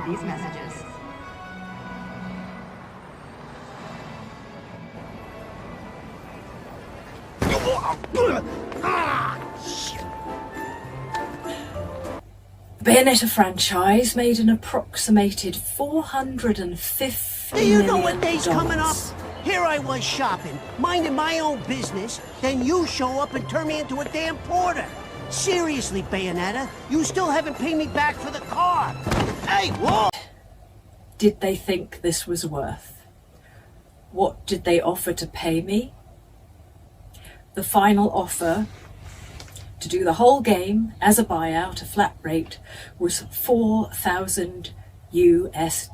for these messages. The Bayonetta franchise made an approximated $450 Do you know million. what day's coming up? Here I was shopping, minding my own business, then you show up and turn me into a damn porter. Seriously, Bayonetta, you still haven't paid me back for the car. Hey, whoa! Did they think this was worth? What did they offer to pay me? The final offer to do the whole game as a buyout, a flat rate, was $4,000 US.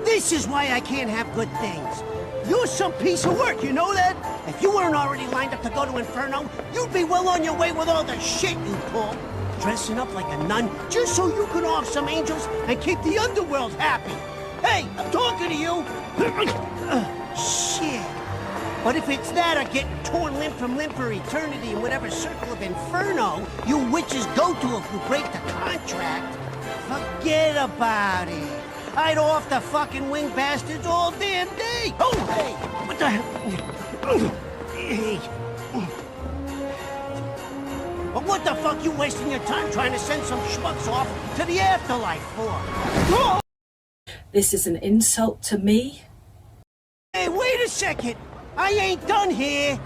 This is why I can't have good things. You're some piece of work, you know that? If you weren't already lined up to go to Inferno, you'd be well on your way with all the shit you pull. Dressing up like a nun just so you can off some angels and keep the underworld happy. Hey, I'm talking to you. Shit. But if it's that or getting torn limb from limb for eternity in whatever circle of Inferno you witches go to if you break the contract, forget about it. I'd off the fucking wing bastards all damn day. Oh, hey, what the hell? Hey. But what the fuck you wasting your time trying to send some schmucks off to the afterlife for? This is an insult to me. Hey, wait a second. I ain't done here.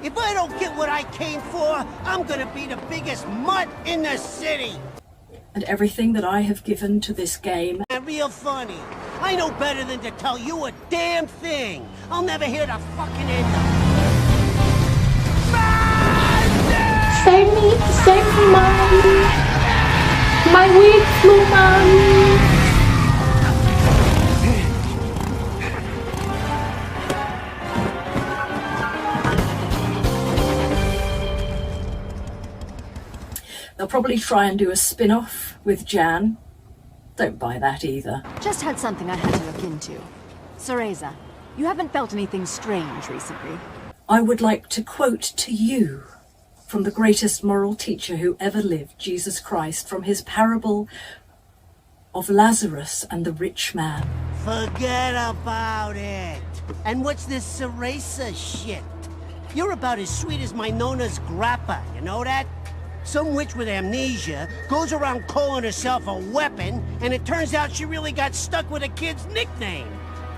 If I don't get what I came for, I'm gonna be the biggest mutt in the city. And everything that I have given to this game. Real funny. I know better than to tell you a damn thing. I'll never hear the fucking end of it. Send me my weak flu, mommy. They'll probably try and do a spin-off with Jan. Don't buy that either. Just had something I had to look into. Cereza, you haven't felt anything strange recently? I would like to quote to you from the greatest moral teacher who ever lived, Jesus Christ, from his parable of Lazarus and the rich man. Forget about it. And what's this Cereza shit? You're about as sweet as my Nona's grappa, you know that? Some witch with amnesia goes around calling herself a weapon, and it turns out she really got stuck with a kid's nickname.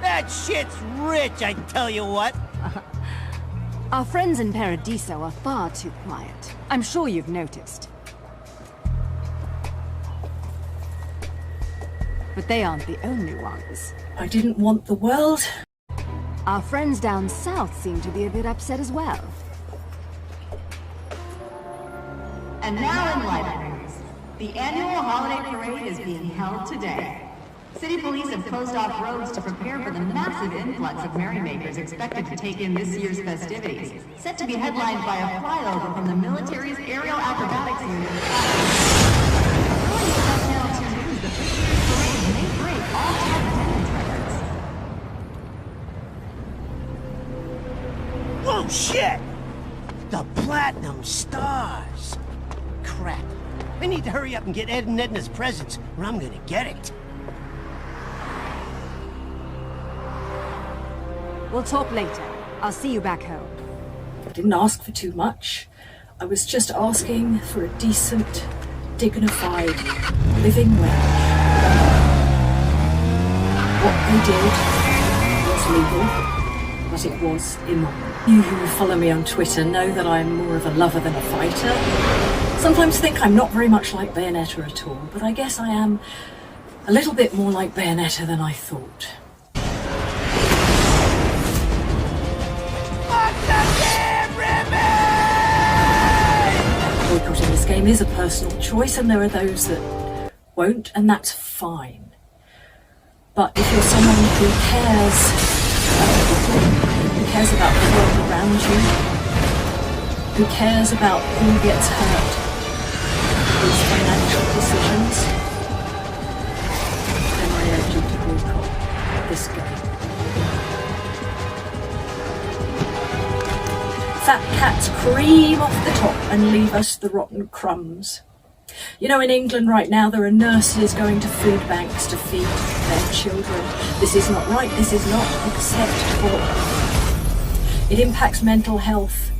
That shit's rich, I tell you what. Our friends in Paradiso are far too quiet. I'm sure you've noticed. But they aren't the only ones. I didn't want the world. Our friends down south seem to be a bit upset as well. And now in libraries, the annual holiday parade is being held today. City police have closed off roads to prepare for the massive influx of merrymakers expected to take in this year's festivities, set to be headlined by a flyover from the military's aerial acrobatics unit. According to Channel 2 News, the this year's parade may break all time attendance records. Whoa, shit! The Platinum Stars. Crap. I need to hurry up and get Ed and Edna's presents, or I'm gonna get it. We'll talk later. I'll see you back home. I didn't ask for too much. I was just asking for a decent, dignified living wage. What they did was legal, but it was immoral. You who follow me on Twitter know that I'm more of a lover than a fighter. Sometimes think I'm not very much like Bayonetta at all, but I guess I am a little bit more like Bayonetta than I thought. Boycotting this game is a personal choice, and there are those that won't, and that's fine. But if you're someone who cares about the world around you, who cares about who gets hurt, these financial decisions, then I urge you to boycott this game. Fat cats cream off the top and leave us the rotten crumbs. You know, in England right now, there are nurses going to food banks to feed their children. This is not right. This is not acceptable. It impacts mental health.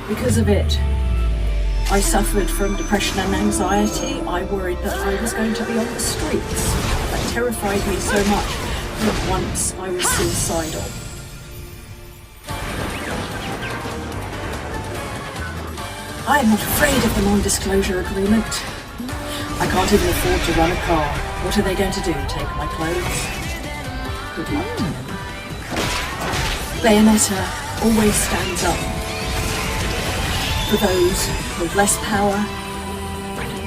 Because of it, I suffered from depression and anxiety. I worried that I was going to be on the streets. That terrified me so much that once I was suicidal. I am not afraid of the non-disclosure agreement. I can't even afford to run a car. What are they going to do? Take my clothes? Good luck to them. Bayonetta always stands up for those with less power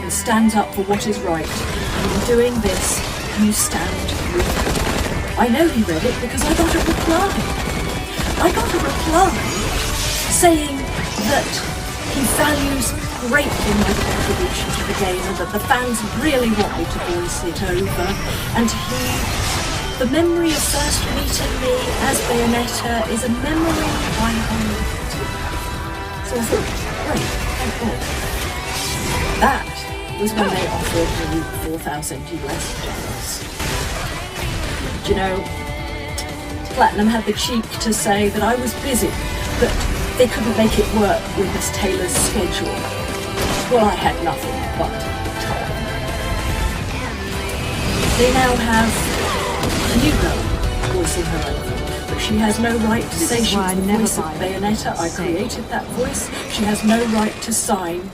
and stands up for what is right. And in doing this, you stand with her. I know he read it because I got a reply. I got a reply saying that he values greatly my contribution to the game and that the fans really want me to voice it over. And the memory of first meeting me as Bayonetta is a memory I hold to. So I thought, great, thank God. That was when they offered me $4,000 US. Do you know, Platinum had the cheek to say that I was busy, but they couldn't make it work with Miss Taylor's schedule. Well, I had nothing but time. They now have a new girl voicing her over, but she has no right to say she's the voice of Bayonetta. I created that voice. She has no right to sign